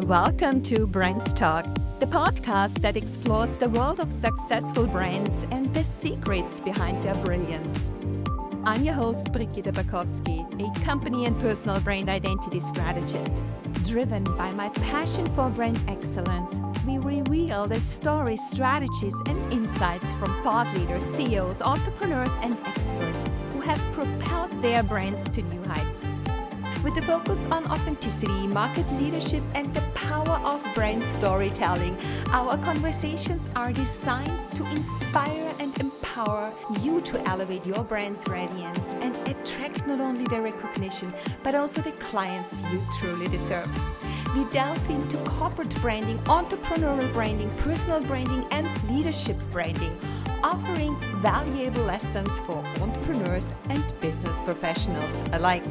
Welcome to BrandsTalk, the podcast that explores the world of successful brands and the secrets behind their brilliance. I'm your host, Brigitte, a company and personal brand identity strategist. Driven by my passion for brand excellence, we reveal the stories, strategies, and insights from thought leaders, CEOs, entrepreneurs, and experts who have propelled their brands to new heights. With a focus on authenticity, market leadership, and the power of brand storytelling, our conversations are designed to inspire and empower you to elevate your brand's radiance and attract not only the recognition, but also the clients you truly deserve. We delve into corporate branding, entrepreneurial branding, personal branding, and leadership branding, offering valuable lessons for entrepreneurs and business professionals alike.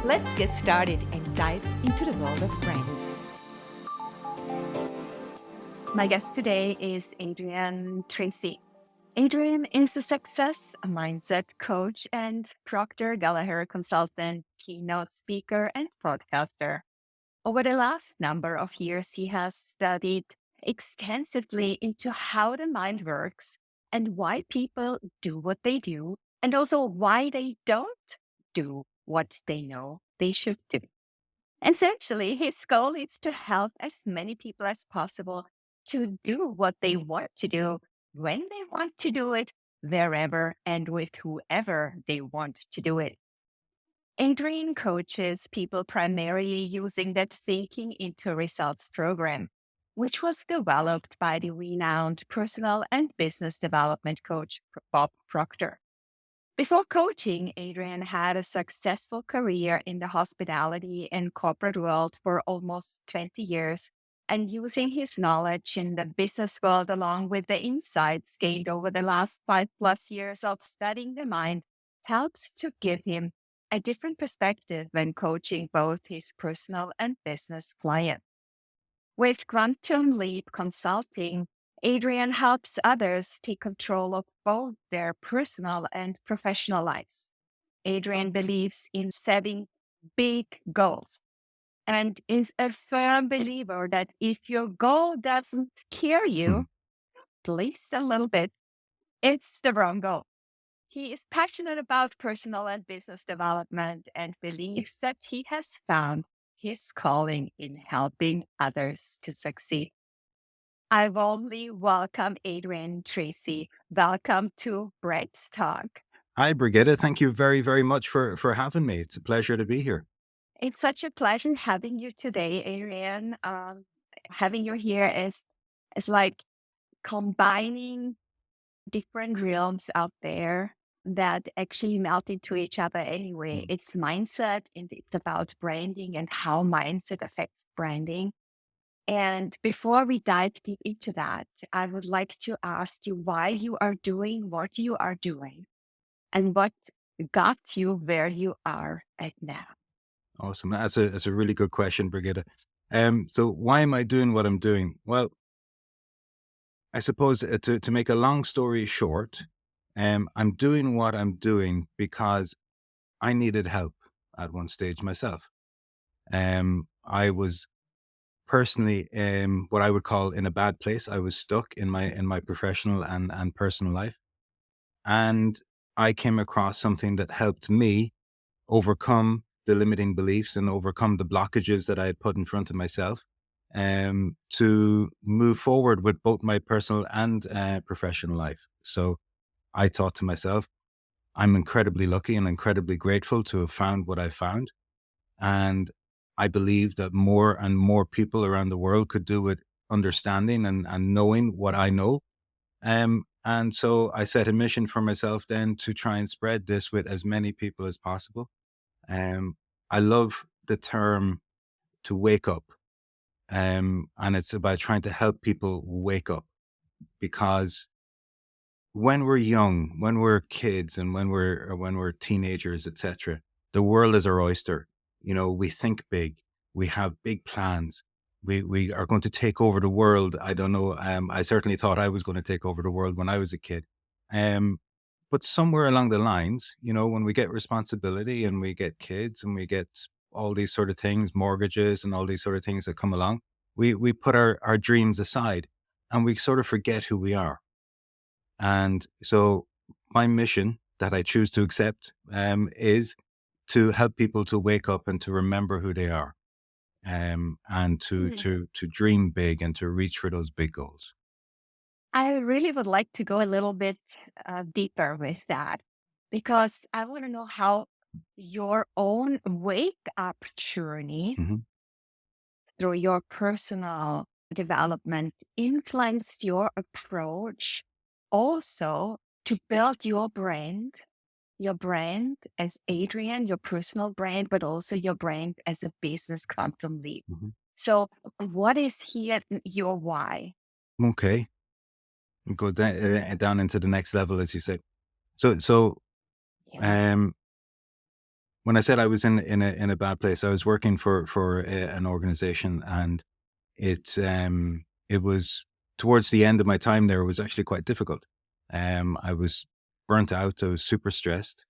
Let's get started and dive into the world of brands. My guest today is Adrian Tracy. Adrian is a success mindset coach and Procter Gallagher consultant, keynote speaker, and podcaster. Over the last number of years, he has studied extensively into how the mind works and why people do what they do, and also why they don't do what they know they should do. Essentially, his goal is to help as many people as possible to do what they want to do, when they want to do it, wherever and with whoever they want to do it. Adrian coaches people primarily using that Thinking into Results program, which was developed by the renowned personal and business development coach, Bob Proctor. Before coaching, Adrian had a successful career in the hospitality and corporate world for almost 20 years, and using his knowledge in the business world along with the insights gained over the last 5+ years of studying the mind helps to give him a different perspective when coaching both his personal and business clients. With Quantum Leap Consulting, Adrian helps others take control of both their personal and professional lives. Adrian believes in setting big goals and is a firm believer that if your goal doesn't scare you, at least a little bit, it's the wrong goal. He is passionate about personal and business development and believes that he has found his calling in helping others to succeed. I warmly welcome Adrian Tracy. Welcome to BrandsTalk. Hi, Brigitte. Thank you very, very much for having me. It's a pleasure to be here. It's such a pleasure having you today, Adrian. Having you here is like combining different realms out there that actually melt into each other anyway. It's mindset and it's about branding and how mindset affects branding. And before we dive deep into that, I would like to ask you why you are doing what you are doing and what got you where you are at now. Awesome. That's a really good question, Brigitte. So why am I doing what I'm doing? Well, I suppose to make a long story short, I'm doing what I'm doing because I needed help at one stage myself. I was personally what I would call in a bad place. I was stuck in my professional and personal life. And I came across something that helped me overcome the limiting beliefs and overcome the blockages that I had put in front of myself to move forward with both my personal and professional life. So I thought to myself, I'm incredibly lucky and incredibly grateful to have found what I found. And I believe that more and more people around the world could do with understanding and knowing what I know. And so I set a mission for myself then to try and spread this with as many people as possible. I love the term to wake up. And it's about trying to help people wake up, because when we're young, when we're kids and when we're teenagers, etc., the world is our oyster. You know, we think big, we have big plans. We are going to take over the world. I don't know. I certainly thought I was going to take over the world when I was a kid. But somewhere along the lines, you know, when we get responsibility and we get kids and we get all these sort of things, mortgages and all these sort of things that come along, we put our dreams aside and we sort of forget who we are. And so my mission that I choose to accept is to help people to wake up and to remember who they are, and Hmm. to dream big and to reach for those big goals. I really would like to go a little bit deeper with that because I want to know how your own wake up journey Mhm. through your personal development influenced your approach also to build your brand as Adrian, your personal brand, but also your brand as a business quantum leap. Mhm. So, what is here your why? Okay, go down into the next level, as you said. So Yeah. um, when I said I was in a bad place, I was working for an organization, and it was towards the end of my time there. It was actually quite difficult. I was burnt out. I was super stressed.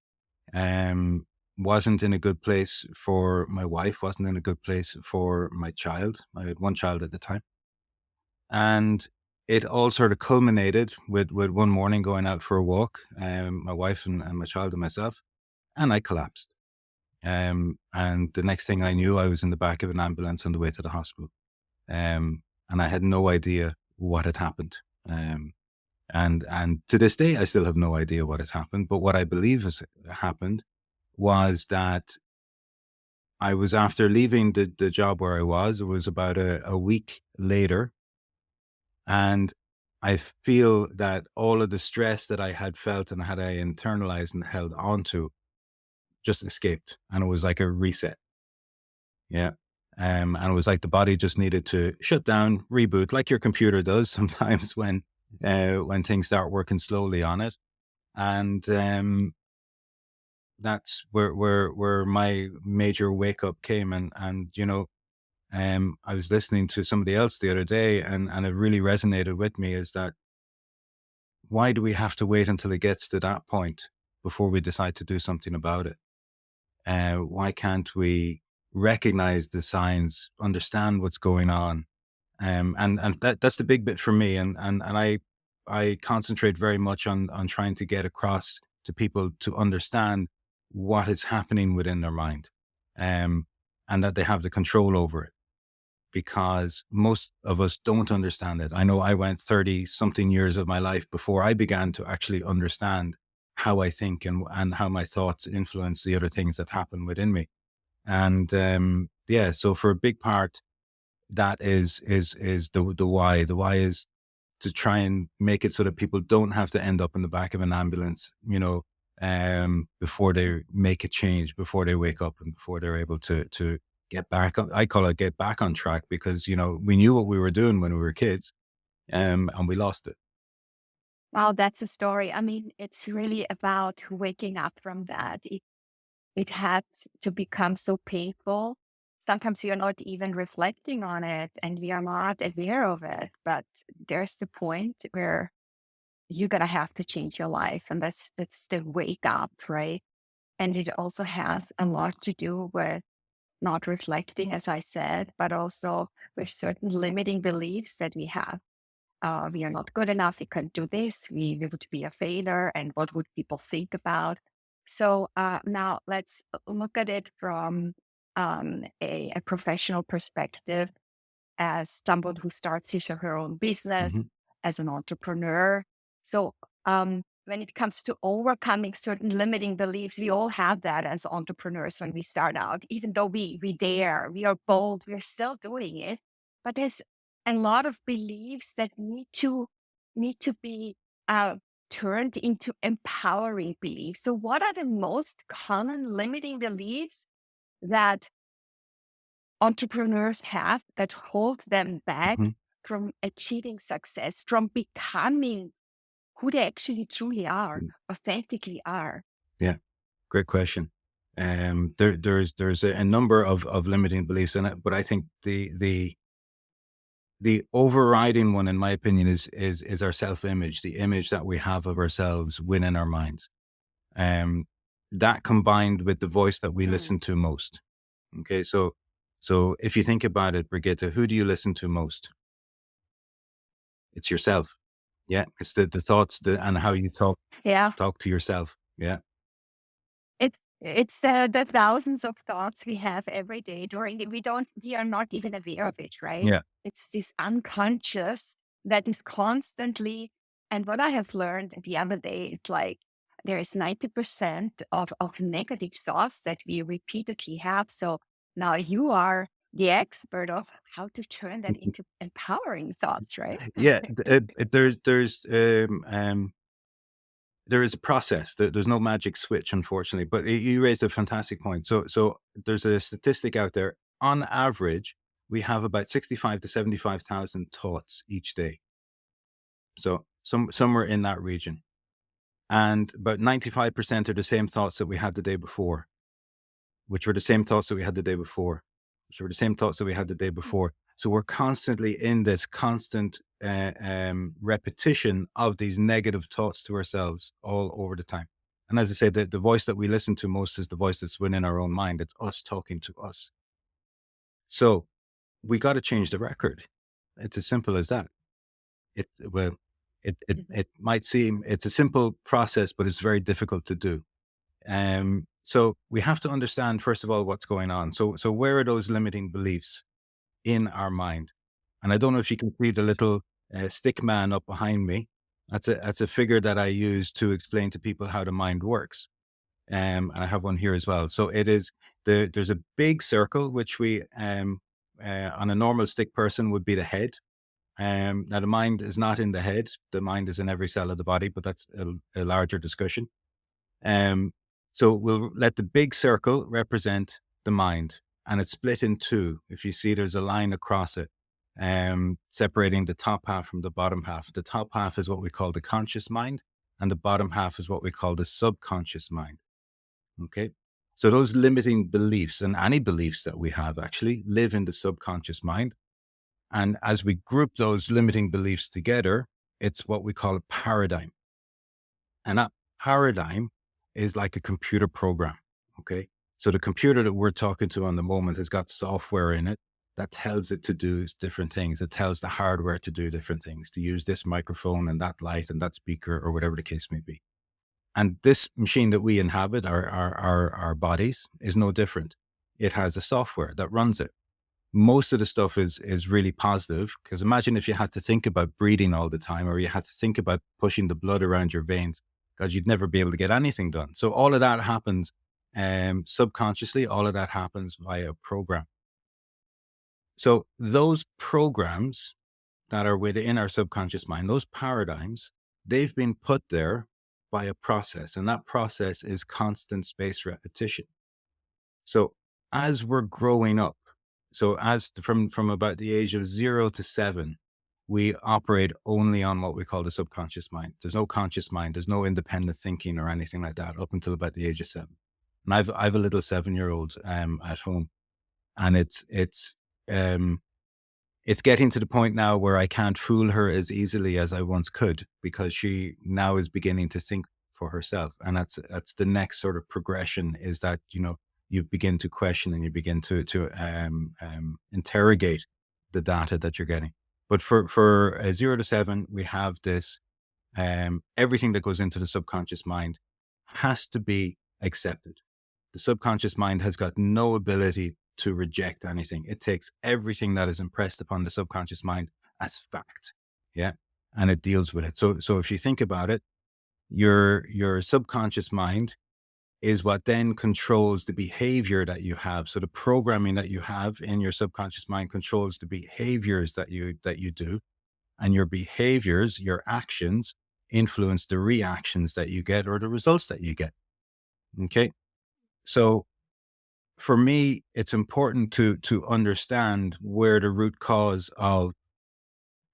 Um, wasn't in a good place for my wife. Wasn't in a good place for my child. I had one child at the time, and it all sort of culminated with one morning going out for a walk. My wife and my child and myself, and I collapsed. And the next thing I Mm. knew, I was in the back of an ambulance on the way to the hospital. And I had no idea what had happened. And to this day, I still have no idea what has happened. But what I believe has happened was that I was, after leaving the job where I was, it was about a week later, and I feel that all of the stress that I had felt and had I internalized and held onto just escaped, and it was like a reset. Yeah. And it was like the body just needed to shut down, reboot, like your computer does sometimes when things start working slowly on it. And that's where my major wake up came. And I was listening to somebody else the other day, and it really resonated with me. Is that, why do we have to wait until it gets to that point before we decide to do something about it? Why can't we recognize the signs, understand what's going on? And that's the big bit for me. And I concentrate very much on trying to get across to people to understand what is happening within their mind, um, and that they have the control over it, because most of us don't understand it. I know I went 30 something years of my life before I began to actually understand how I think, and how my thoughts influence the other things that happen within me. And yeah, so for a big part, that is the why. The why is to try and make it so that people don't have to end up in the back of an ambulance, before they make a change, before they wake up, and before they're able to get back on. I call it get back on track, because we knew what we were doing when we were kids, and we lost it. Wow, that's a story. I mean, it's really about waking up from that. It had to become so painful. Sometimes you're not even reflecting on it and we are not aware of it. But there's the point where you're gonna have to change your life. And that's the wake up, right? And it also has a lot to do with not reflecting, as I said, but also with certain limiting beliefs that we have. We are not good enough. We can't do this. We would be a failure. And what would people think about? So now let's look at it from a professional perspective as someone who starts his or her own business, Hmm. as an entrepreneur. So, when it comes to overcoming certain limiting beliefs, we all have that as entrepreneurs when we start out. Even though we dare, we are bold, we are still doing it. But there's a lot of beliefs that need to be uh, turned into empowering beliefs. So, what are the most common limiting beliefs that entrepreneurs have that holds them back Hmm. from achieving success, from becoming who they actually truly are, authentically are? Yeah, great question. There's a number of limiting beliefs in it, but I think the overriding one, in my opinion, is our self image, the image that we have of ourselves within our minds. Um, that combined with the voice that we Mm. listen to most. Okay, so So if you think about it, Brigitte, who do you listen to most? It's yourself. Yeah. It's the thoughts and how you Yeah. talk to yourself. Yeah. It's the thousands of thoughts we have every day during the we are not even aware of it, right? Yeah. It's this unconscious that is constantly, and what I have learned the other day, it's like there is 90% of negative thoughts that we repeatedly have. So now you are the expert of how to turn that into empowering thoughts, right? Yeah. There is a process. There's no magic switch, unfortunately. But you raised a fantastic point. So there's a statistic out there. On average, we have about 65 to 75,000 thoughts each day. So somewhere in that region, and about 95% are the same thoughts that we had the day before, which were the same thoughts that we had the day before, which were the same thoughts that we had the day before. So we're constantly in this constant repetition of these negative thoughts to ourselves all over the time. And as I said, the voice that we listen to most is the voice that's within our own mind. It's us talking to us. So we got to change the record. It's as simple as that. Well, it might seem it's a simple process, but it's very difficult to do. So we have to understand first of all what's going on. So where are those limiting beliefs in our mind? And I don't know if you can see the little stick man up behind me. That's a figure that I use to explain to people how the mind works. And I have one here as well. So it is there's a big circle which we on a normal stick person would be the head. Now the mind is not in the head. The mind is in every cell of the body, but that's a larger discussion. Um, so we'll let the big circle represent the mind, and it's split in two. If you see, there's a line across it, separating the top half from the bottom half. The top half is what we call the conscious mind, and the bottom half is what we call the subconscious mind. Okay. So those limiting beliefs and any beliefs that we have actually live in the subconscious mind. And as we group those limiting beliefs together, it's what we call a paradigm. And that paradigm is like a computer program. Okay. So the computer that we're talking to on the moment has got software in it that tells it to do different things. It tells the hardware to do different things, to use this microphone and that light and that speaker or whatever the case may be. And this machine that we inhabit, our bodies, is no different. It has a software that runs it. Most of the stuff is really positive, because imagine if you had to think about breathing all the time, or you had to think about pushing the blood around your veins, because you'd never be able to get anything done. So all of that happens subconsciously. All of that happens via a program. So those programs that are within our subconscious mind, those paradigms, they've been put there by a process, and that process is constant spaced repetition. So as we're growing up, so as from about the age of 0 to 7, we operate only on what we call the subconscious mind. There's no conscious mind. There's no independent thinking or anything like that up until about the age of 7. And I've a little 7-year-old at home, and um, it's getting to the point now where I can't fool her as easily as I once could, because she now is beginning to think for herself. And that's the next sort of progression, is that, you begin to question and you begin to interrogate the data that you're getting. But for 0 to 7, we have this, everything that goes into the subconscious mind has to be accepted. The subconscious mind has got no ability to reject anything. It takes everything that is impressed upon the subconscious mind as fact. Yeah. And it deals with it. So if you think about it, your subconscious mind is what then controls the behavior that you have. So the programming that you have in your subconscious mind controls the behaviors that you do, and your behaviors, your actions, influence the reactions that you get or the results that you get. Okay. So for me, it's important to understand where the root cause of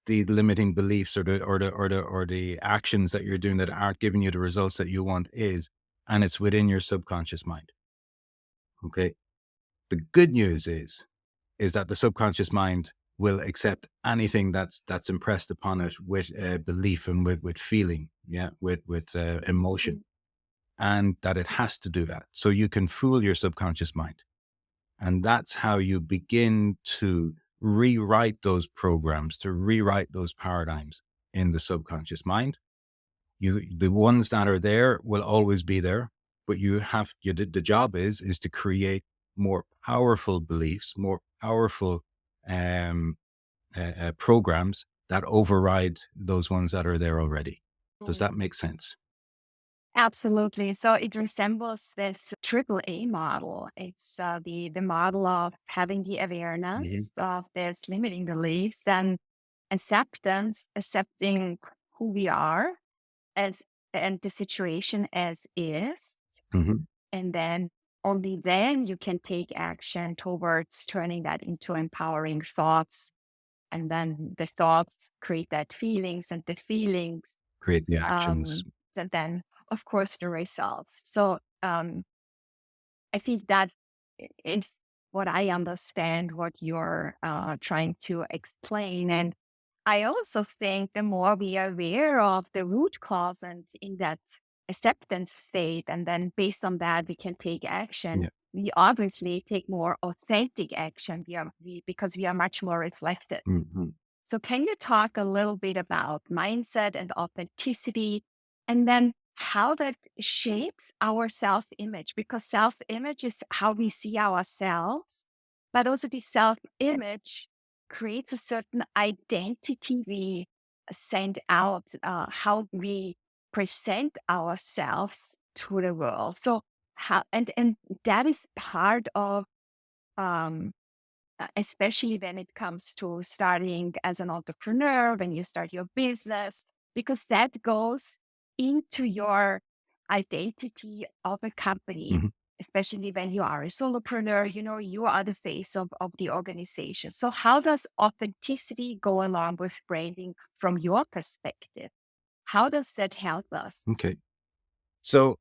the limiting beliefs, or the actions that you're doing that aren't giving you the results that you want is, and it's within your subconscious mind. Okay. The good news is that the subconscious mind will accept anything that's impressed upon it with belief and with feeling, yeah, with emotion, and that it has to do that. So you can fool your subconscious mind. And that's how you begin to rewrite those programs, to rewrite those paradigms in the subconscious mind. The ones that are there will always be there, but the job is to create more powerful beliefs, more powerful um, programs that override those ones that are there already. Does that make sense? Absolutely. So it resembles this triple A model. It's the model of having the Mhm. awareness of this limiting beliefs and acceptance, accepting who we are as and the situation as is. Mhm. And then only then you can take action towards turning that into empowering thoughts. And then the thoughts create that feelings and the feelings Create the actions. um, and then of course the results. So I think that is what I understand what you're trying to explain. And I also think the more we are aware of the root cause and in that acceptance state, and then based on that, we can take action. Yeah. We obviously take more authentic action because we are much more reflected. Mhm. So, can you talk a little bit about mindset and authenticity, and then how that shapes our self image? Because self image is how we see ourselves, but also the self image creates a certain identity we send out, how we present ourselves to the world. So, how and that is part of um, especially when it comes to starting as an entrepreneur, when you start your business, because that goes into your identity of a company, Mhm. especially when you are a solopreneur, you are the face of the organization. So, how does authenticity go along with branding from your perspective? How does that help us? Okay. So,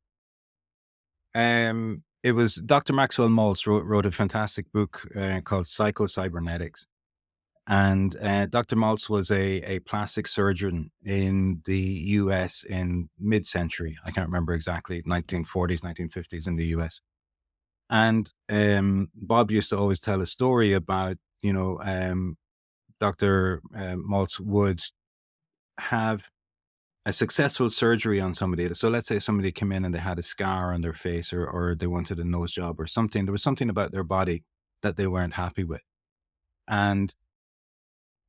it was Dr. Maxwell Maltz wrote a fantastic book called Psycho-Cybernetics. And Dr. Maltz was a plastic surgeon in the US in mid century. I can't remember exactly, 1940s, 1950s in the US. And Bob used to always tell a story about, Dr. Maltz would have a successful surgery on somebody. So let's say somebody came in and they had a scar on their face, or they wanted a nose job or something. There was something about their body that they weren't happy with. And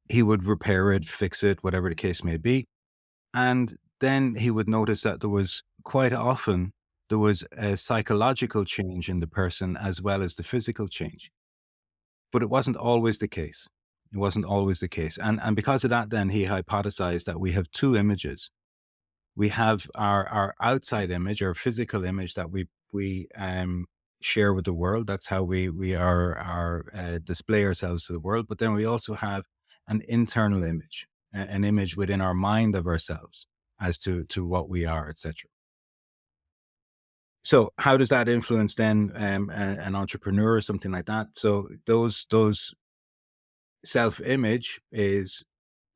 he would repair it, fix it, whatever the case may be. And then he would notice that there was a psychological change in the person as well as the physical change. But it wasn't always the case. It wasn't always the case. And because of that, then he hypothesized that we have two images. We have our outside image, our physical image that we share with the world. That's how we display ourselves to the world. But then we also have an internal image, an image within our mind of ourselves as to what we are, etc. So how does that influence then an entrepreneur or something like that? So those self image is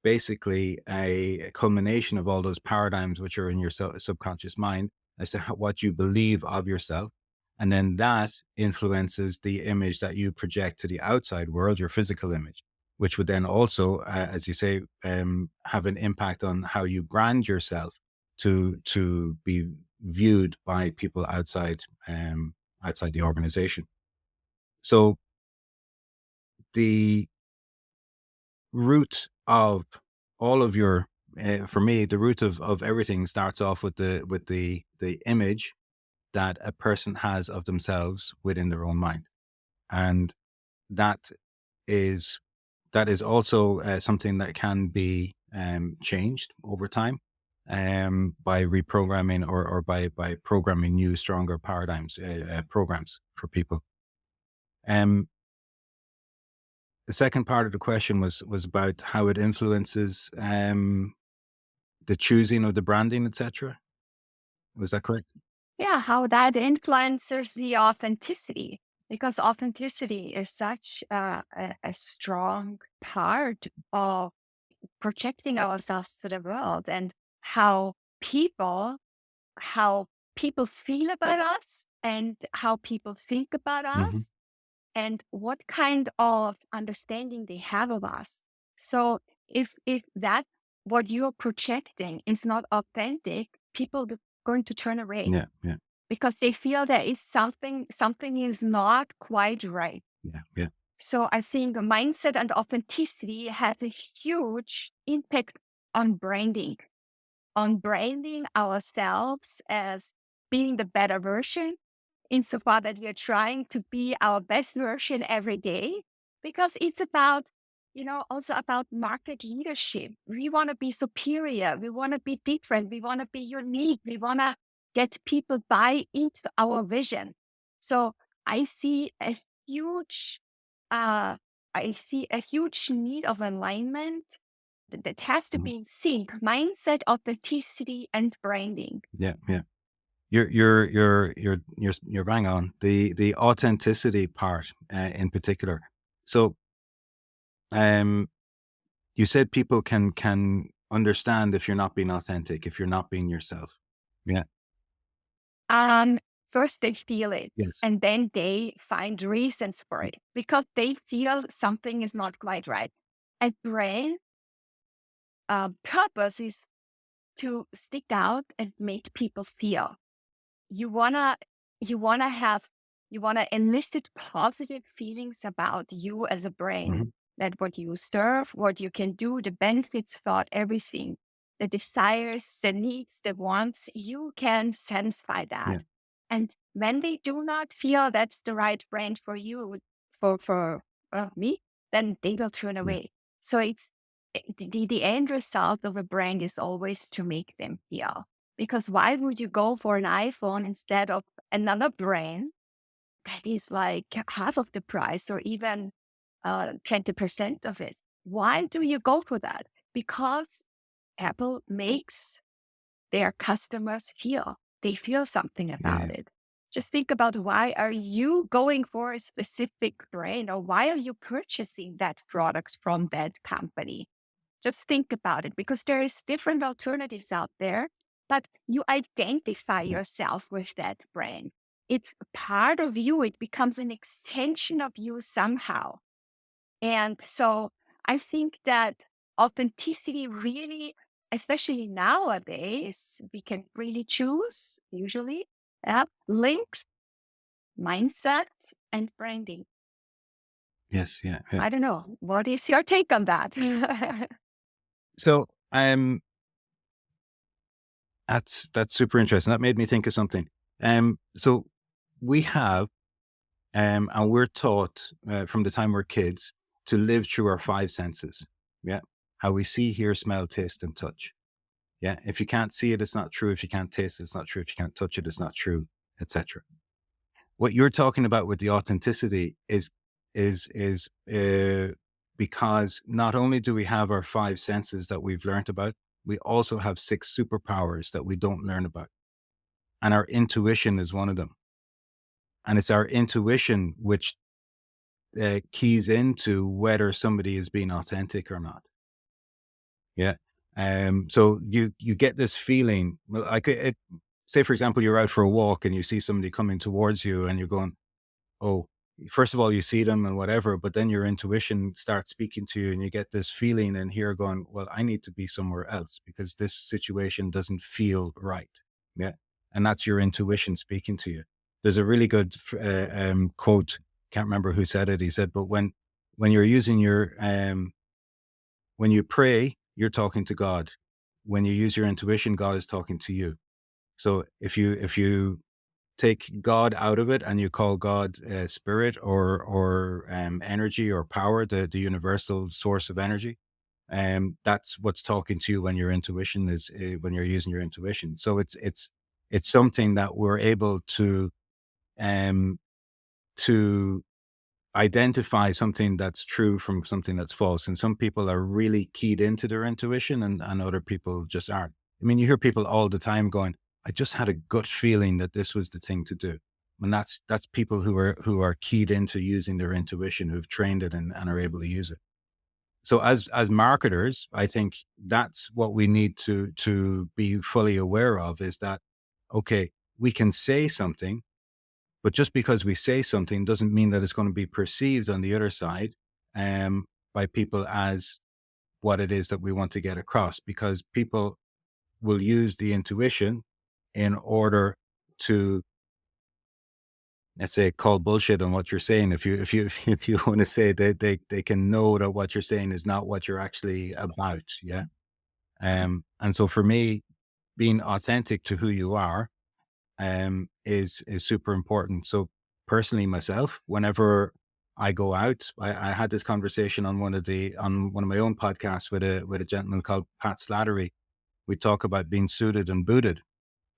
basically a culmination of all those paradigms which are in your subconscious mind as to what you believe of yourself. And then that influences the image that you project to the outside world, your physical image, which would then also, as you say, have an impact on how you brand yourself to be viewed by people outside the organization. So the root of all of your for me the root of everything starts off with the image that a person has of themselves within their own mind, and that is that is also something that can be changed over time by reprogramming or by programming new stronger paradigms programs for people. um the second part of the question was about how it influences the choosing of the branding, et cetera. Was that correct? Yeah, how that influences the authenticity, because authenticity is such a strong part of projecting ourselves to the world, and how people how people feel about us and how people think about Mhm. us, and what kind of understanding they have of us. So if that what you're projecting is not authentic, people are going to turn away Yeah. Yeah. because they feel there is something is not quite right. Yeah. Yeah. So I think mindset and authenticity has a huge impact on branding ourselves as being the better version, insofar that we are trying to be our best version every day, because it's about, also about market leadership. We want to be superior. We want to be different. We want to be unique. We want to get people buy into our vision. So I see a huge, uh, need of alignment that has to Mhm. be in sync: mindset, authenticity, and branding. Yeah. Yeah. You're bang on the authenticity part in particular. So, um, you said people can understand if you're not being authentic, if you're not being yourself. Yeah. Um, First they feel it, Yes. and then they find reasons for it because they feel something is not quite right. A brain purpose is to stick out and make people feel. You wanna you wanna have you wanna elicit positive feelings about you as a brain. Mhm. That what you serve, what you can do, the benefits, thought, everything, the desires, the needs, the wants, you can satisfy Yeah. that. And when they do not feel that's the right brand for you, for me, then they will turn Yeah. away. So the end result of a brand is always to make them feel. Because why would you go for an iPhone instead of another brand that is like half of the price or even 20% of it? Why do you go for that? Because Apple makes their customers feel. They feel something Yeah. about it. Just think about, why are you going for a specific brand, or why are you purchasing that product from that company? Just think about it, because there is different alternatives out there, but you identify Yeah. yourself with that brand. It's a part of you. It becomes an extension of you somehow. And so I think that authenticity really, especially nowadays, we can really choose usually links, mindset, and branding. Yes. Yeah. Yeah. I don't know. What is your take on that? So, that's super interesting. That made me think of something. So we have, and we're taught from the time we're kids to live through our five senses. Yeah. How we see, hear, smell, taste, and touch. Yeah. If you can't see it, it's not true. If you can't taste it, it's not true. If you can't touch it, it's not true, etc. What you're talking about with the authenticity is because not only do we have our five senses that we've learned about, we also have six superpowers that we don't learn about, and our intuition is one of them. And it's our intuition which keys into whether somebody is being authentic or not. Yeah. So you get this feeling. Well, say for example, you're out for a walk and you see somebody coming towards you, and you're going, "Oh." First of all, you see them and whatever, but then your intuition starts speaking to you, and you get this feeling and here going, "Well, I need to be somewhere else because this situation doesn't feel right." Yeah, and that's your intuition speaking to you. There's a really good quote. Can't remember who said it. He said, "But when you're using your when you pray, you're talking to God. When you use your intuition, God is talking to you. So if you take God out of it and you call God spirit or energy or power, the universal source of energy, that's what's talking to you when your intuition is when you're using your intuition. So it's something that we're able um to identify something that's true from something that's false. And some people are really keyed into their intuition, and other people just aren't. I mean, you hear people all the time going, I just had a gut feeling that this was the thing to do. And that's people who are keyed into using their intuition, who've trained it and are able to use it. So as marketers, I think that's what we need to be fully aware of, is that okay, we can say something, But just because we say something doesn't mean that it's going to be perceived on the other side um, by people as what it is that we want to get across, because people will use the intuition in order to, let's say, call bullshit on what you're saying. If you want to say that they can know that what you're saying is not what you're actually about. Yeah. And so for me, being authentic to who you are is super important. So personally, myself, whenever I go out, I had this conversation on one of my own podcasts with a gentleman called Pat Slattery. We talk about being suited and booted,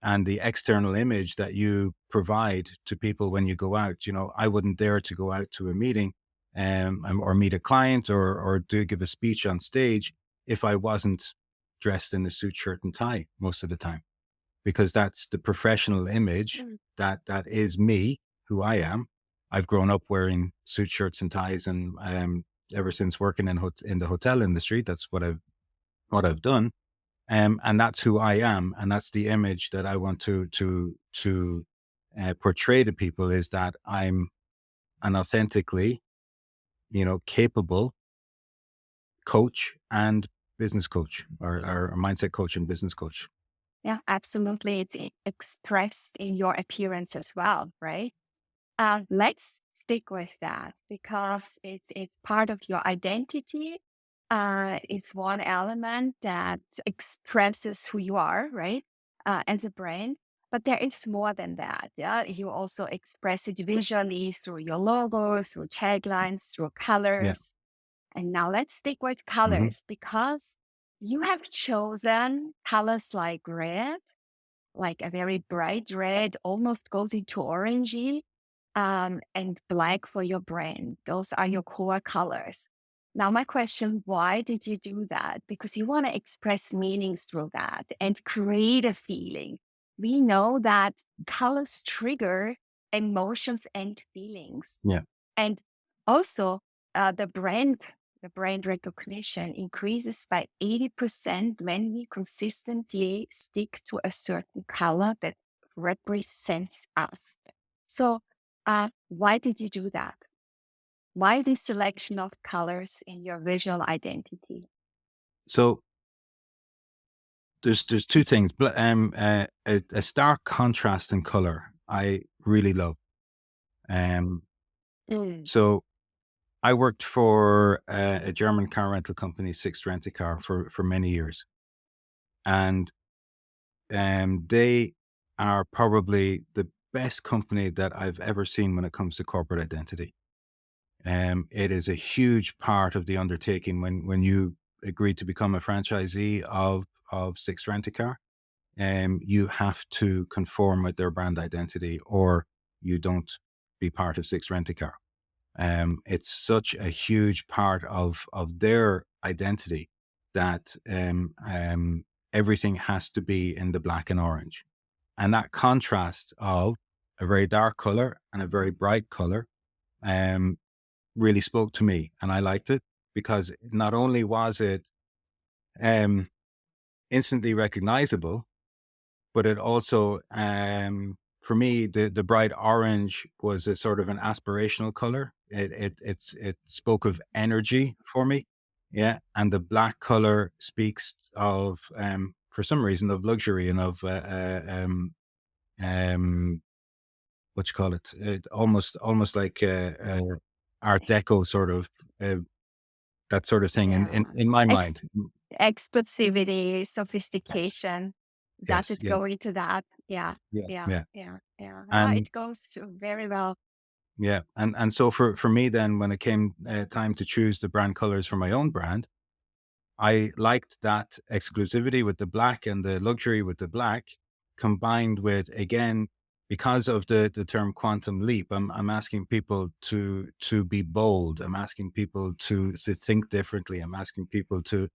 and the external image that you provide to people when you go out. You know, I wouldn't dare to go out to a meeting or meet a client or do give a speech on stage if I wasn't dressed in a suit, shirt, and tie most of the time, because that's the professional image Mm. that is me, who I am. I've grown up wearing suit, shirts, and ties, and ever since working in the hotel industry, that's what I've done. And that's who I am, and that's the image that I want to portray to people, is that I'm an authentically, capable coach and business coach, or a mindset coach and business coach. Yeah, absolutely. It's expressed in your appearance as well, right? Let's stick with that because it's part of your identity. It's one element that expresses who you are, right? As a brand. But there is more than that. Yeah, you also express it visually through your logo, through taglines, through Yeah. colors. And now let's stick with Hmm. colors because you have chosen colors like red, like a very bright red, almost goes into orangey, and black for your brand. Those are your core colors. Now, my question, why did you do that? Because you want to express meaning through that and create a feeling. We know that colors trigger emotions and feelings. Yeah. And also, uh, the brand the brand recognition increases by 80% when we consistently stick to a certain color that represents us. So, why did you do that? Why this selection of colors in your visual identity? So there's two things. A stark contrast in color I really love. Um, Mm. so I worked for a German car rental company, Sixt Rent a Car, for many years, and they are probably the best company that I've ever seen when it comes to corporate identity. It is a huge part of the undertaking when you agree to become a franchisee of Sixt Rent a Car. You have to conform with their brand identity, or you don't be part of Sixt Rent a Car. It's such a huge part of their identity that everything has to be in the black and orange, and that contrast of a very dark color and a very bright color um, really spoke to me, and I liked it because not only was it um, instantly recognizable, but it also, for me, the bright orange was a sort of an aspirational color. It spoke of energy for me, yeah. And the black color speaks of, for some reason, of luxury and of um, what you call it, almost like Art Deco sort of uh, that sort of thing Yeah. in my Ex- mind. Exclusivity, Yes, sophistication. Does yes, it yeah, go into that? Yeah. yeah, Yeah. yeah. Yeah. Yeah. And It goes to very well. yeah, and so for me then, when it came time to choose the brand colors for my own brand, I liked that exclusivity with the black and the luxury with the black, combined with, again, because of the term quantum leap. I'm asking people to be bold. I'm asking people to think differently. I'm asking people to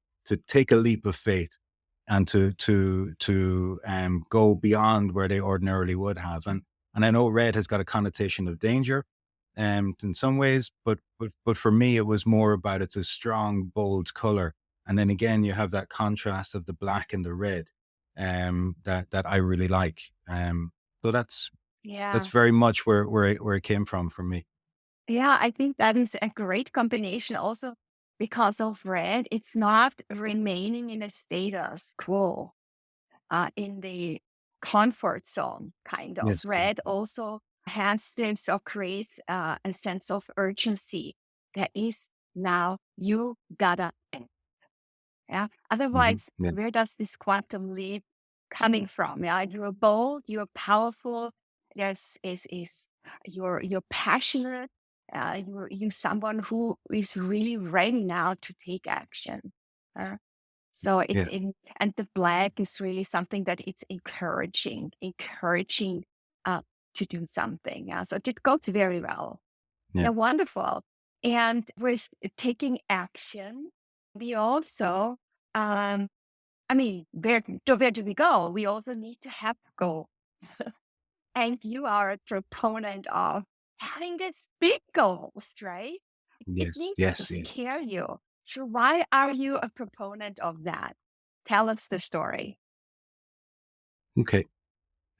take a leap of faith and to go beyond where they ordinarily would have. And I know red has got a connotation of danger, in some ways, but for me, it was more about, it's a strong, bold color, and then again, you have that contrast of the black and the red, that I really like. So That's Yeah. very much where it came from for me. Yeah, I think that is a great combination also because of red. It's not remaining in a status quo, in the comfort zone, kind of. Yes. Red also has this or creates a sense of urgency that is now you gotta act. Yeah. Hmm. Otherwise, Yeah. where does this quantum leap coming from? Yeah. You're bold, you're powerful. Yes, is you're passionate. You're someone who is really ready now to take action. Uh, so it's Yeah. in, and the black is really something that it's encouraging uh, to do something. Yeah. So it goes very well. Yeah. Yeah, wonderful. And with taking action, we also, um, I mean, where do we go? We also need to have a goal. And you are a proponent of having these big goals, right? It Yes. needs to Yes. Yes. scare you. So why are you a proponent of that? Tell us the story. Okay.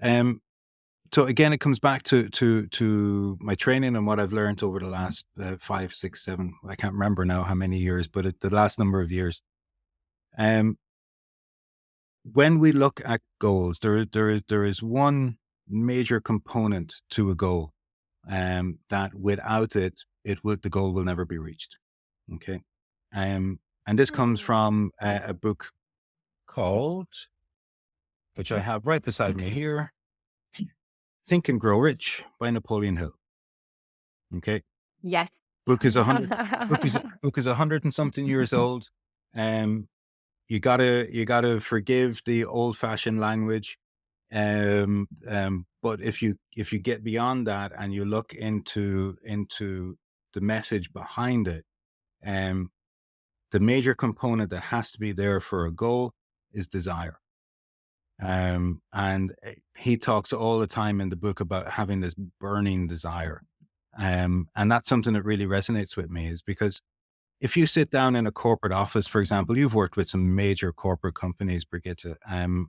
Um, so again, it comes back to my training and what I've learned over the last 5, 6, 7. I can't remember now how many years, but the last number of years. Um, when we look at goals, there is one major component to a goal, that without it, the goal will never be reached. Okay, and this comes Hmm. from a book called, which I have right beside me here, "Think and Grow Rich" by Napoleon Hill. Okay, Yes. book is 100 and something years old. Um, you gotta forgive the old fashioned language. But if you get beyond that and you look into the message behind it, um, the major component that has to be there for a goal is desire. And he talks all the time in the book about having this burning desire. And that's something that really resonates with me, is because if you sit down in a corporate office, for example, you've worked with some major corporate companies, Brigitte, and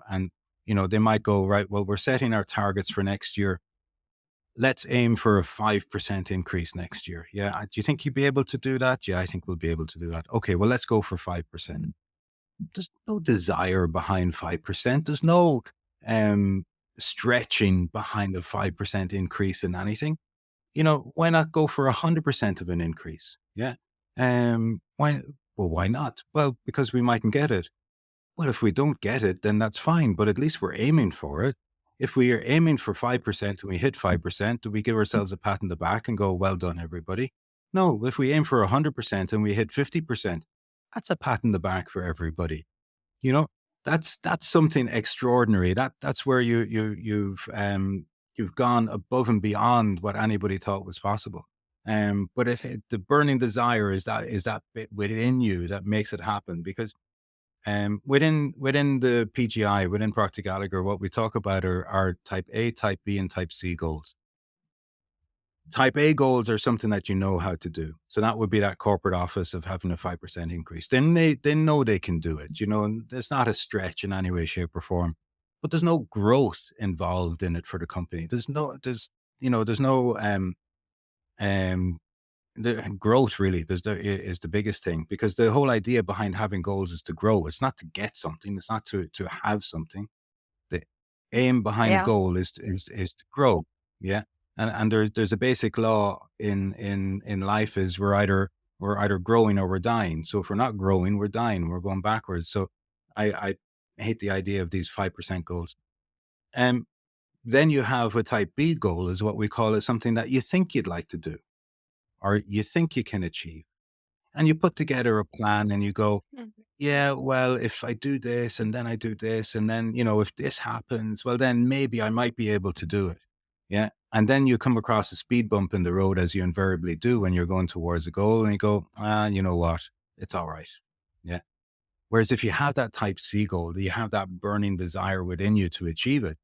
they might go, right, well, we're setting our targets for next year. Let's aim for a 5% increase next year. Yeah. Do you think you'd be able to do that? Yeah, I think we'll be able to do that. Okay, well, let's go for 5%. There's no desire behind 5%. There's no um, stretching behind a 5% increase in anything. Why not go for 100% of an increase? Yeah. Why? Well, why not? Well, because we mightn't get it. Well, if we don't get it, then that's fine, but at least we're aiming for it. If we are aiming for 5% and we hit 5%, do we give ourselves a pat on the back and go, well done, everybody? No, if we aim for 100% and we hit 50%, that's a pat on the back for everybody. You know, that's something extraordinary. That's where you've gone above and beyond what anybody thought was possible. But the burning desire is that bit within you that makes it happen. Because within the PGI, within Procter Gallagher, what we talk about are type A, type B, and type C goals. Type A goals are something that you know how to do. So that would be that corporate office of having a 5% increase. Then they know they can do it, and it's not a stretch in any way, shape, or form. But there's no growth involved in it for the company. There's no um the growth really is the biggest thing, because the whole idea behind having goals is to grow. It's not to get something. It's not to have something. The aim behind a Yeah. goal is to grow. Yeah. And there's a basic law in life, is we're either growing or we're dying. So if we're not growing, we're dying, we're going backwards. So I hate the idea of these 5% goals. Um then you have a type B goal, is what we call it, something that you think you'd like to do or you think you can achieve. And you put together a plan and you go, Mhm. yeah, well, if I do this and then I do this, and then, if this happens, well, then maybe I might be able to do it. Yeah. And then you come across a speed bump in the road, as you invariably do when you're going towards a goal, and you go, you know what? It's all right. Yeah. Whereas if you have that type C goal, you have that burning desire within you to achieve it,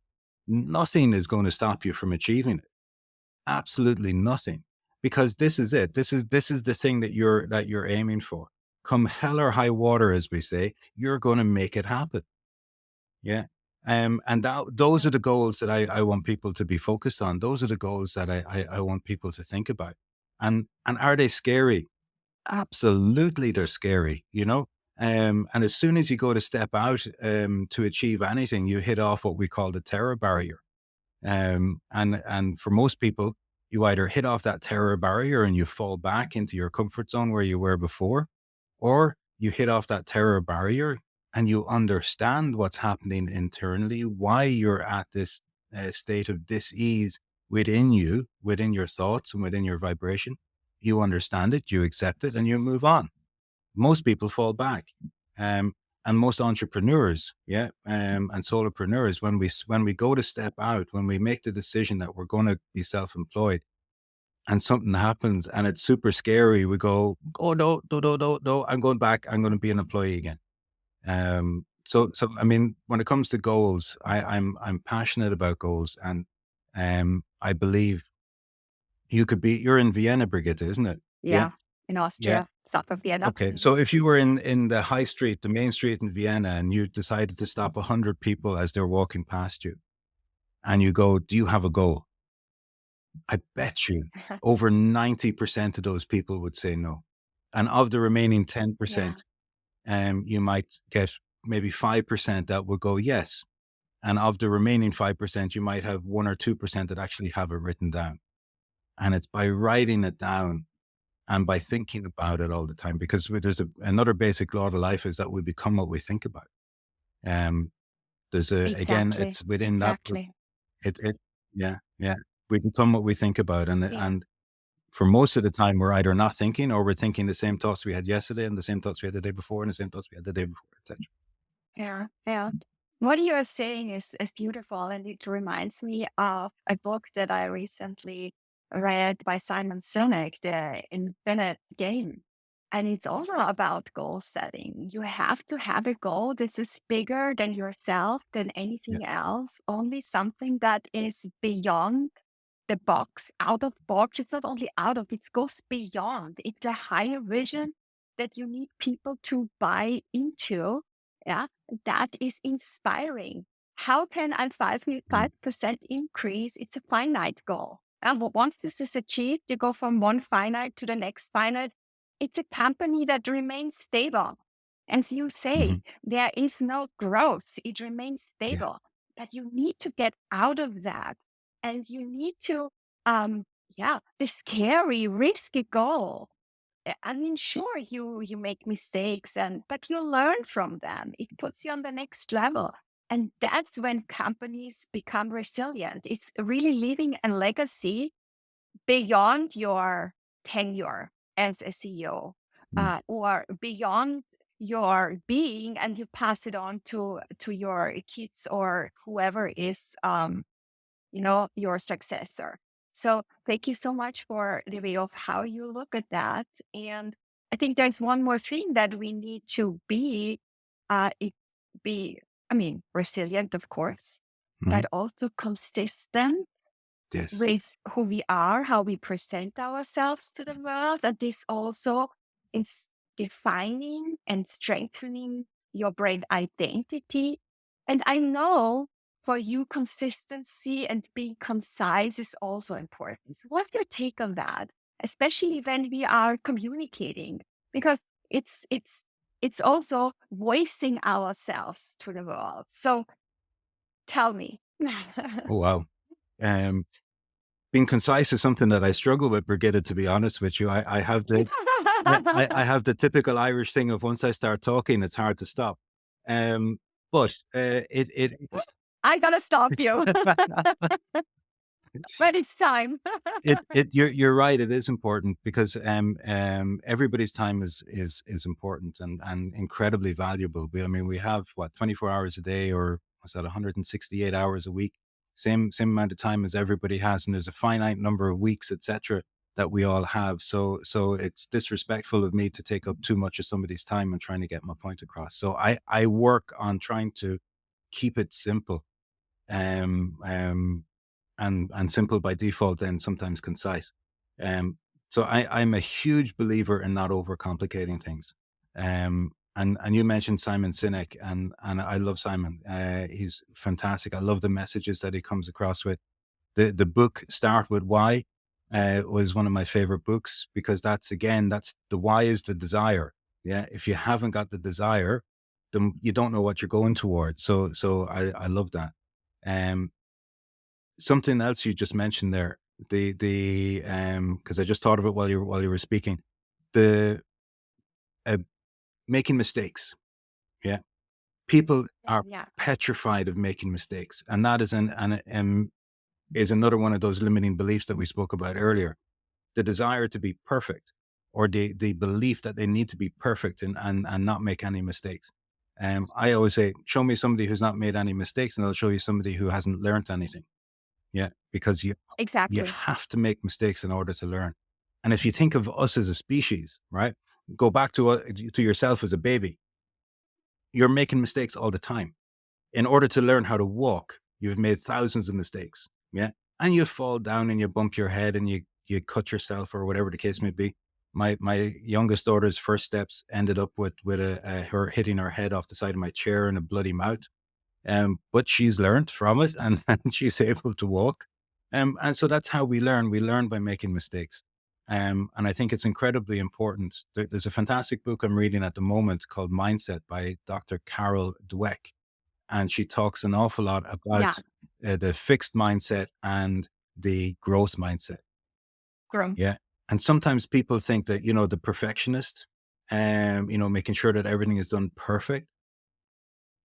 nothing is going to stop you from achieving it. Absolutely nothing. Because this is it. This is the thing that you're aiming for. Come hell or high water, as we say, you're going to make it happen. Yeah. And those are the goals that I want people to be focused on. Those are the goals that I want people to think about. And are they scary? Absolutely, they're scary, you know? And as soon as you go to step out to achieve anything, you hit off what we call the terror barrier. And for most people, you either hit off that terror barrier and you fall back into your comfort zone where you were before, or you hit off that terror barrier and you understand what's happening internally, why you're at this state of dis-ease within you, within your thoughts and within your vibration. You understand it, you accept it, and you move on. Most people fall back. Um, and most entrepreneurs, and solopreneurs, when we go to step out, when we make the decision that we're going to be self-employed, and something happens and it's super scary, we go, "Oh no, no, no, no, no! I'm going back. I'm going to be an employee again." So I mean, when it comes to goals, I'm passionate about goals, and I believe you're in Vienna, Brigitte, isn't it? Yeah, Yeah, in yeah. Austria, south of Vienna. Okay, so if you were in the high street, the main street in Vienna, and you decided to stop 100 people as they're walking past you, and you go, "Do you have a goal?" I bet you over 90% of those people would say no. And of the remaining Yeah, 10%, you might get maybe 5% that would go yes. And of the remaining 5%, you might have 1 or 2% that actually have it written down. And it's by writing it down and by thinking about it all the time, because there's another basic law of life is that we become what we think about. Um, again, exactly, it's within that, exactly. it, yeah, yeah. We become what we think about. Yeah. And for most of the time, we're either not thinking or we're thinking the same thoughts we had yesterday and the same thoughts we had the day before and the same thoughts we had the day before, etc. Yeah, yeah. What you are saying is beautiful, and it reminds me of a book that I recently read by Simon Sinek, The Infinite Game. And it's also about goal setting. You have to have a goal. This is bigger than yourself, than Yeah. anything else, only something that is beyond the box, out of box. It's not only out of, it goes beyond. It's a higher vision that you need people to buy into. Yeah, that is inspiring. How can I Mm, 5% increase? It's a finite goal. And once this is achieved, you go from one finite to the next finite. It's a company that remains stable. As you say, mhm. there is no growth. It remains Yeah. stable. But you need to get out of that. And you need to, um, yeah, the scary, risky goal. I mean, sure, you make mistakes, but you learn from them. It puts you on the next level. And that's when companies become resilient. It's really leaving a legacy beyond your tenure as a CEO, Mm, or beyond your being, and you pass it on to your kids or whoever is your successor. So thank you so much for the way of how you look at that. And I think there's one more thing that we need to be, it be, I mean, resilient, of course, mhm. but also consistent Yes. with who we are, how we present ourselves to the world. That this also is defining and strengthening your brand identity. And I know for you, consistency and being concise is also important. So what's your take on that? Especially when we are communicating, because it's also voicing ourselves to the world. So tell me. Oh, wow. Um, Being concise is something that I struggle with, Brigitte, to be honest with you. I have I have the typical Irish thing of once I start talking, it's hard to stop. Um, but I gotta stop you. But it's time. you're right. It is important because everybody's time is important and incredibly valuable. I mean, we have what 24 hours a day, or what's that, 168 hours a week, same amount of time as everybody has, and there's a finite number of weeks, etc., that we all have. So it's disrespectful of me to take up too much of somebody's time and trying to get my point across. So I work on trying to keep it simple. Um, um, and simple by default, then sometimes concise. Um, so I'm a huge believer in not overcomplicating things. And you mentioned Simon Sinek, and I love Simon. He's fantastic. I love the messages that he comes across with. The book Start with Why was one of my favorite books, because that's the why is the desire. Yeah, if you haven't got the desire, then you don't know what you're going towards. So I love that. Um, Something else you just mentioned there, the because I just thought of it while you were speaking, the uh, making mistakes. Yeah, people are Yeah, petrified of making mistakes, and that is is another one of those limiting beliefs that we spoke about earlier. The desire to be perfect, or the belief that they need to be perfect and not make any mistakes. I always say, show me somebody who's not made any mistakes, and I'll show you somebody who hasn't learned anything. Yeah, because you exactly. have to make mistakes in order to learn. And if you think of us as a species, right? Go back to yourself as a baby. You're making mistakes all the time. In order to learn how to walk, you've made thousands of mistakes. Yeah. And you fall down and you bump your head and you cut yourself or whatever the case may be. My youngest daughter's first steps ended up with her hitting her head off the side of my chair and a bloody mouth. But she's learned from it, and she's able to walk. And so that's how we learn. We learn by making mistakes. And I think it's incredibly important. There's a fantastic book I'm reading at the moment called Mindset by Dr. Carol Dweck, and she talks an awful lot Yeah, about the fixed mindset and the growth mindset. grow. Yeah. And sometimes people think that, the perfectionist, making sure that everything is done perfect,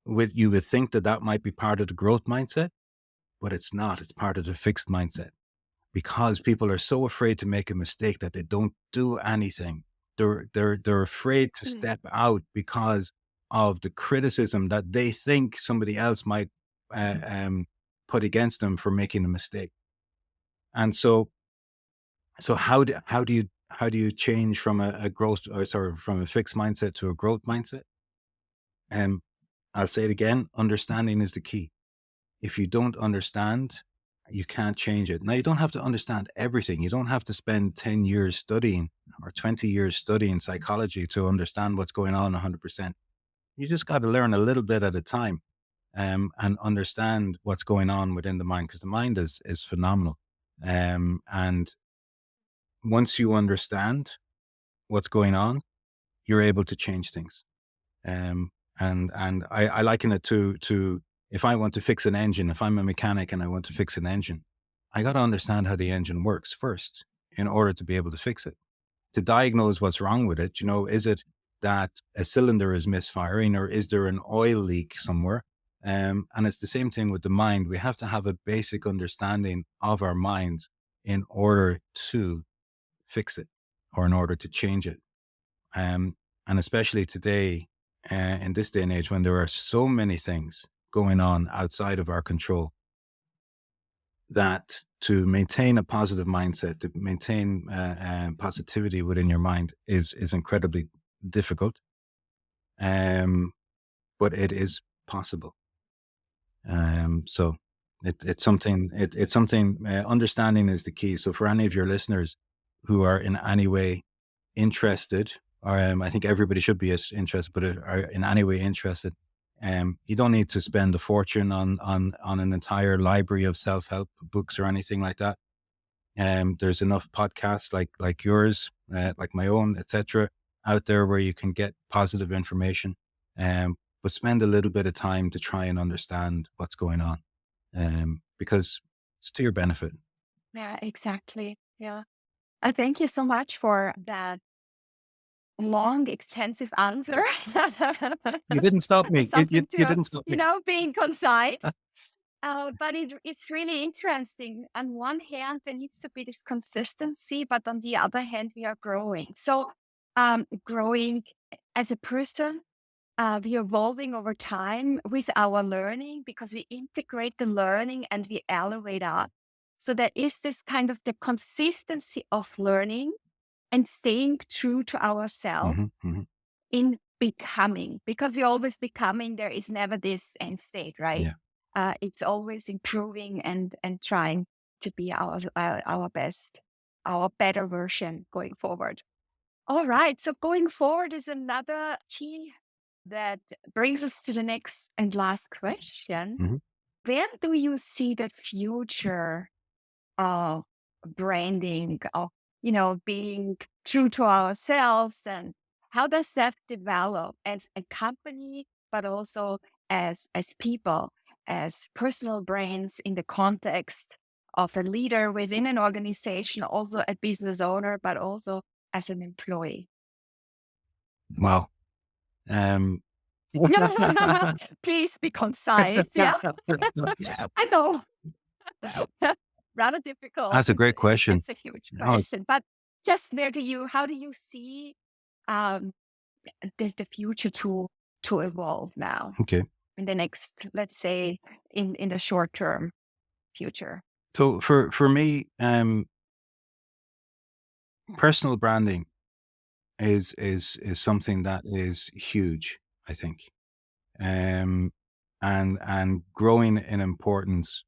you would think that that might be part of the growth mindset, but it's not. It's part of the fixed mindset, because people are so afraid to make a mistake that they don't do anything. They're afraid to Mm. step out because of the criticism that they think somebody else might put against them for making a mistake. And so how do you change from a growth, or sorry, from a fixed mindset to a growth mindset? Um, I'll say it again: understanding is the key. If you don't understand, you can't change it. Now, you don't have to understand everything. You don't have to spend 10 years studying or 20 years studying psychology to understand what's going on 100%. You just got to learn a little bit at a time, and understand what's going on within the mind, because the mind is phenomenal. And once you understand what's going on, you're able to change things. Um, and I liken it to if I want to fix an engine, if I'm a mechanic and I want to fix an engine, I got to understand how the engine works first in order to be able to fix it. To diagnose what's wrong with it, is it that a cylinder is misfiring, or is there an oil leak somewhere? And it's the same thing with the mind. We have to have a basic understanding of our minds in order to fix it, or in order to change it. Um, and especially today, in this day and age, when there are so many things going on outside of our control, that to maintain a positive mindset, to maintain positivity within your mind is incredibly difficult. Um, but it is possible. So it's something. Understanding is the key. So for any of your listeners who are in any way interested, or I think everybody should be as interested, but are in any way interested, you don't need to spend a fortune on an entire library of self help books or anything like that. There's enough podcasts like yours, like my own, etc., out there where you can get positive information. But spend a little bit of time to try and understand what's going on, because it's to your benefit. Yeah, exactly. Yeah. Thank you so much for that long, extensive answer. You didn't stop me. Something You to, didn't stop me. being concise. But it's really interesting. On one hand, there needs to be this consistency, but on the other hand, we are growing. So, growing as a person, we're evolving over time with our learning, because we integrate the learning and we elevate up. So there is this kind of the consistency of learning and staying true to ourselves Hmm, hmm. in becoming, because we're always becoming. There is never this end state, right? Yeah. It's always improving and trying to be our best, our better version going forward. All right. So going forward is another key that brings us to the next and last question. Mhm. Where do you see the future of branding, of, being true to ourselves, and how does that develop as a company, but also as people, as personal brands in the context of a leader within an organization, also a business owner, but also as an employee? Wow. Um, Please be concise. Yeah. I know. Rather difficult. That's a great question. It's a huge Oh, question, but just how do you see um, the future to evolve now okay. in the next, let's say, in the short term future? So for me, personal branding is something that is huge, I think. Um, and growing in importance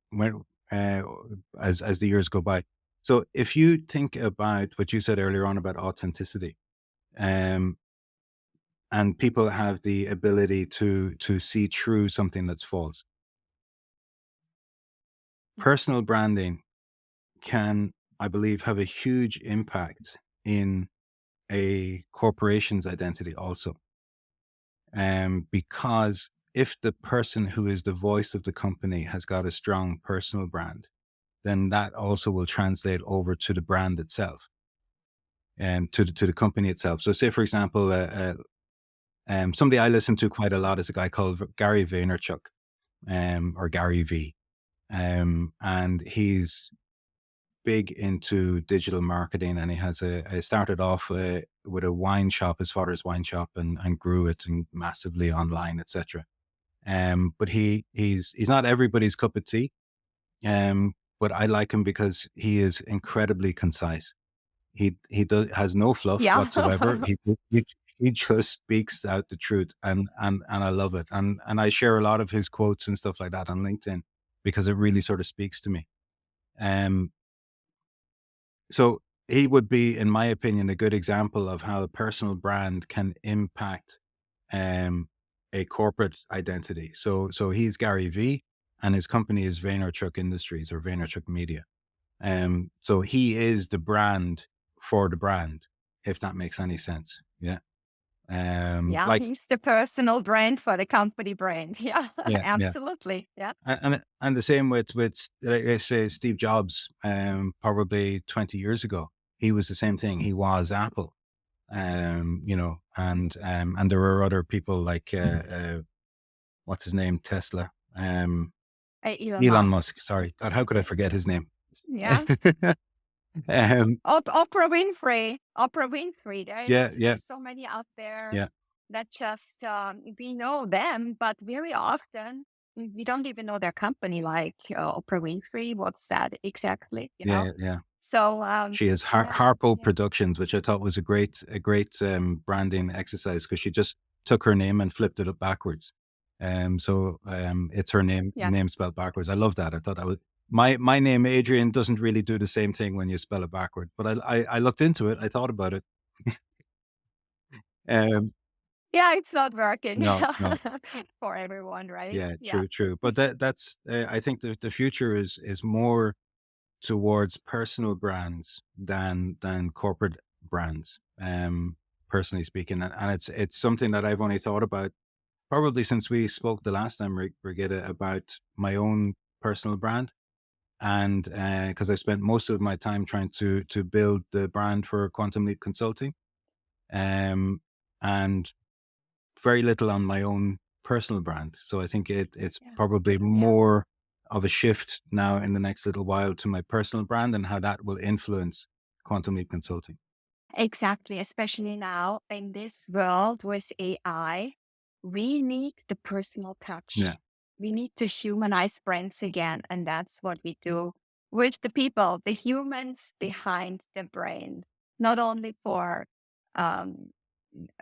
when as the years go by. So if you think about what you said earlier on about authenticity, um, and people have the ability to see through something that's false, personal branding can, I believe, have a huge impact in a corporation's identity also. Because if the person who is the voice of the company has got a strong personal brand, then that also will translate over to the brand itself and to the company itself. So, say for example, somebody I listen to quite a lot is a guy called Gary Vaynerchuk, or Gary V, and he's big into digital marketing, and he has he started off with a wine shop, his father's wine shop, and grew it and massively online, etc. But he's not everybody's cup of tea. But I like him because he is incredibly concise. He has no fluff Yeah. whatsoever. He just speaks out the truth, and I love it. And I share a lot of his quotes and stuff like that on LinkedIn because it really sort of speaks to me. Um, so he would be, in my opinion, a good example of how a personal brand can impact um, a corporate identity. So he's Gary V, and his company is Vaynerchuk Industries or Vaynerchuk Media. So he is the brand for the brand, if that makes any sense. Yeah. Yeah, Like, he's the personal brand for the company brand. Yeah, yeah, yeah. absolutely. Yeah. And the same with like I say Steve Jobs, probably 20 years ago, he was the same thing. He was Apple, and there were other people like what's his name, Tesla, Elon Elon Musk. Musk. Sorry, God, how could I forget his name? Yeah. um, Oprah Winfrey. Oprah Winfrey. yeah, There's yeah, so many out there yeah, that just we know them, but very often we don't even know their company. Like Oprah Winfrey. What's that exactly? yeah, yeah. So She has yeah, Harpo yeah, Productions, which I thought was a great branding exercise because she just took her name and flipped it up backwards. It's her yeah. name spelled backwards. I love that. I thought that was my name, Adrian, doesn't really do the same thing when you spell it backward. But I looked into it. I thought about it. Um, Yeah, it's not working no, no, for everyone, right? yeah, Yeah. true, true. But that's I think the future is more towards personal brands than corporate brands. Personally speaking, and it's something that I've only thought about probably since we spoke the last time, Brigitte, about my own personal brand, and because I spent most of my time trying to build the brand for Quantum Leap Consulting, um, and very little on my own personal brand. So I think it's Yeah. probably Yeah. more of a shift now in the next little while to my personal brand and how that will influence Quantum Leap Consulting. Exactly. Especially now in this world with AI, we need the personal Yeah. touch. We need to humanize brands again. And that's what we do with the people, the humans behind the brand, not only for um,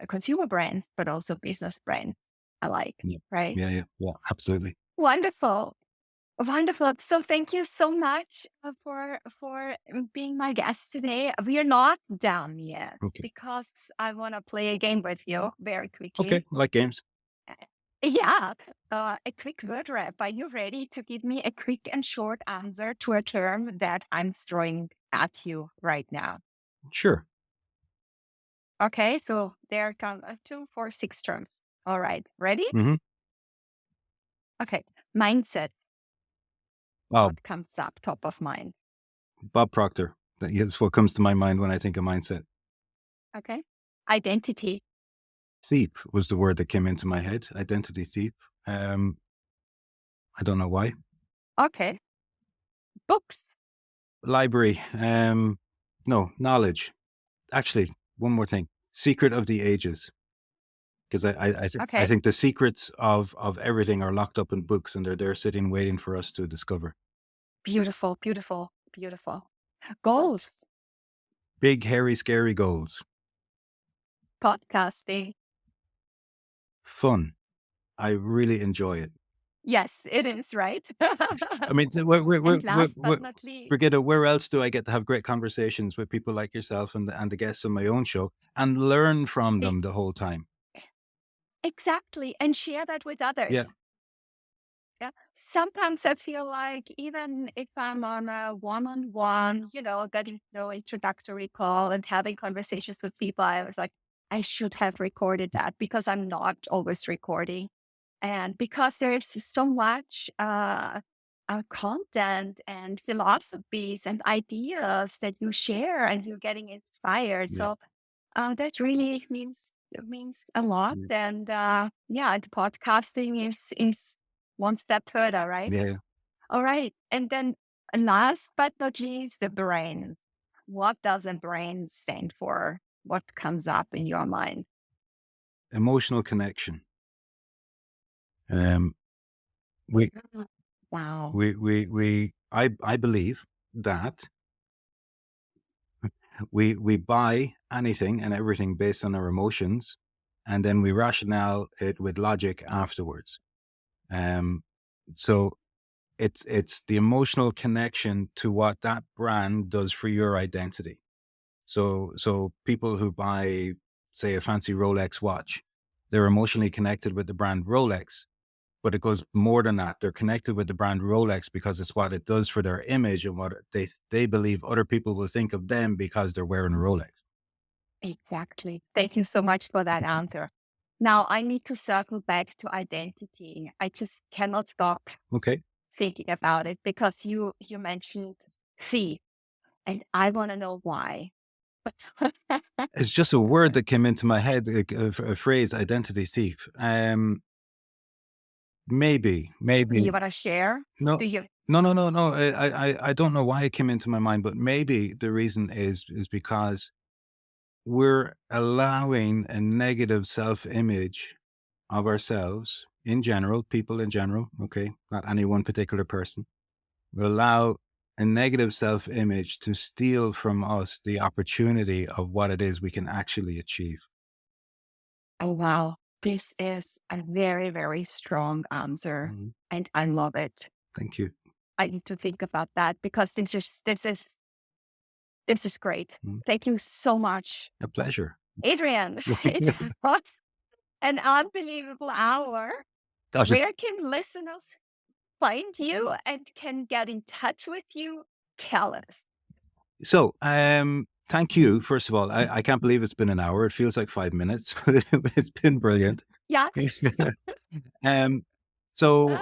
consumer brands, but also business brands alike, Yeah. right? Yeah. Yeah. Yeah. Absolutely. Wonderful. Wonderful. So thank you so much for being my guest today. We are not done yet Okay. because I want to play a game with you very Okay. quickly. I like games. Uh, Yeah, a quick word rap. Are you ready to give me a quick and short answer to a term that I'm throwing at you right now? Sure. Okay, so there come 2, 4, 6 terms. All right, ready? Hmm. Okay, mindset. Oh, What comes up top of mind? Bob Proctor. That's what comes to my mind when I think of mindset. Okay, identity. Thief was the word that came into my head. Identity thief. Um, I don't know why. Okay, books. Library. No, knowledge. Actually, one more thing. Secret of the ages. Because I Okay, think the secrets of everything are locked up in books, and they're there sitting waiting for us to discover. beautiful, beautiful, beautiful. Goals. Big, hairy, scary goals. Podcasting. Fun. I really enjoy it. Yes, it is, right? I mean, so And last but not least, Brigitte, where else do I get to have great conversations with people like yourself and the guests on my own show and learn from e- them the whole time? exactly, and share that with Yeah, others. Yeah. Sometimes I feel like even if I'm on a one-on-one, getting to know introductory call and having conversations with people, I was like, I should have recorded that because I'm not always recording. And because there's so much content and philosophies and ideas that you share and you're getting inspired. yeah, So that really means a lot. yeah, And yeah, the podcasting is one step further, right? yeah. All right. And then last but not least, the brain. What does a brain stand for? What comes up in your mind? Emotional connection. Um, we, Mhm. Wow. I believe that we buy anything and everything based on our emotions, and then we rationale it with logic afterwards. Um, so it's the emotional connection to what that brand does for your identity. So people who buy, say, a fancy Rolex watch, they're emotionally connected with the brand Rolex, but it goes more than that. They're connected with the brand Rolex because it's what it does for their image and what they believe other people will think of them because they're wearing a Rolex. Exactly. Thank you so much for that answer. Now I need to circle back to identity. I just cannot stop Okay. thinking about it because you mentioned thief, and I want to know why. It's just a word that came into my head, a phrase, identity thief. Maybe. You want to share? No, Do you? no. I don't know why it came into my mind, but maybe the reason is because we're allowing a negative self-image of ourselves in general, people in general, okay, not any one particular person. We allow a negative self-image to steal from us the opportunity of what it is we can actually achieve. Oh wow, this is a very very strong answer, Mhm. and I love it. Thank you. I need to think about that because this is great. Mhm. Thank you so much, A pleasure. Adrian. It was an unbelievable hour. Gosh, Where can listeners find you and can get in touch with you? Tell us. so, thank you. First of all, I can't believe it's been an hour. It feels like 5 minutes. It's been brilliant. Yeah. um, so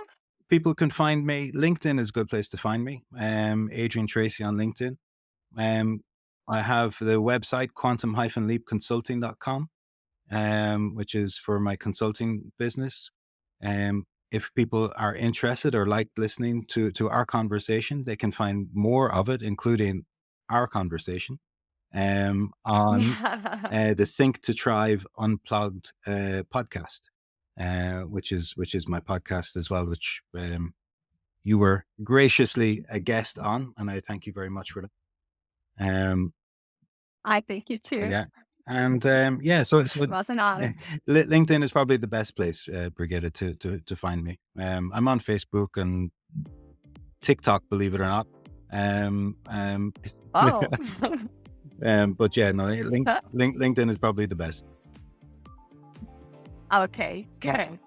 people can find me. LinkedIn is a good place to find me. Adrian Tracy on LinkedIn. Um, I have the website quantum-leapconsulting.com, which is for my consulting business. If people are interested or like listening to our conversation, they can find more of it, including our conversation, on the Think to Thrive Unplugged podcast, which is my podcast as well, which you were graciously a guest on, and I thank you very much for that. Um, I thank you too. yeah, and yeah, so It was an honor. LinkedIn is probably the best place, Brigitte, to find me. I'm on Facebook and TikTok, believe it or not. Oh, But yeah, no, LinkedIn is probably the best. okay, good.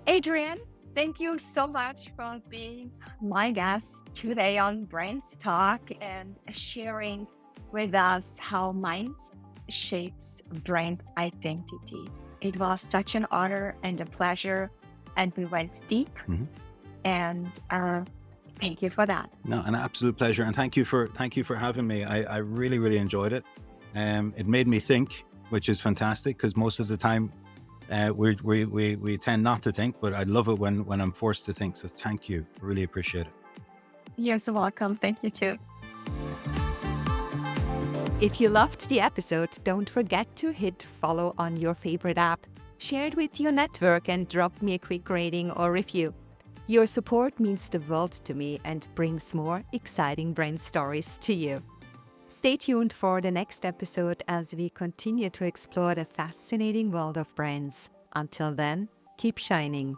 Adrian, thank you so much for being my guest today on BrandsTalk and sharing with us how minds shapes brand identity. It was such an honor and a pleasure, and we went deep. Mhm. And thank you for that. No, an absolute pleasure, and thank you for having me. I really really enjoyed it. It made me think, which is fantastic because most of the time we tend not to think, but I love it when I'm forced to think. So thank you, really appreciate it. You're so welcome. Thank you too. If you loved the episode, don't forget to hit follow on your favorite app, share it with your network, and drop me a quick rating or review. Your support means the world to me and brings more exciting brand stories to you. Stay tuned for the next episode as we continue to explore the fascinating world of brands. Until then, keep shining.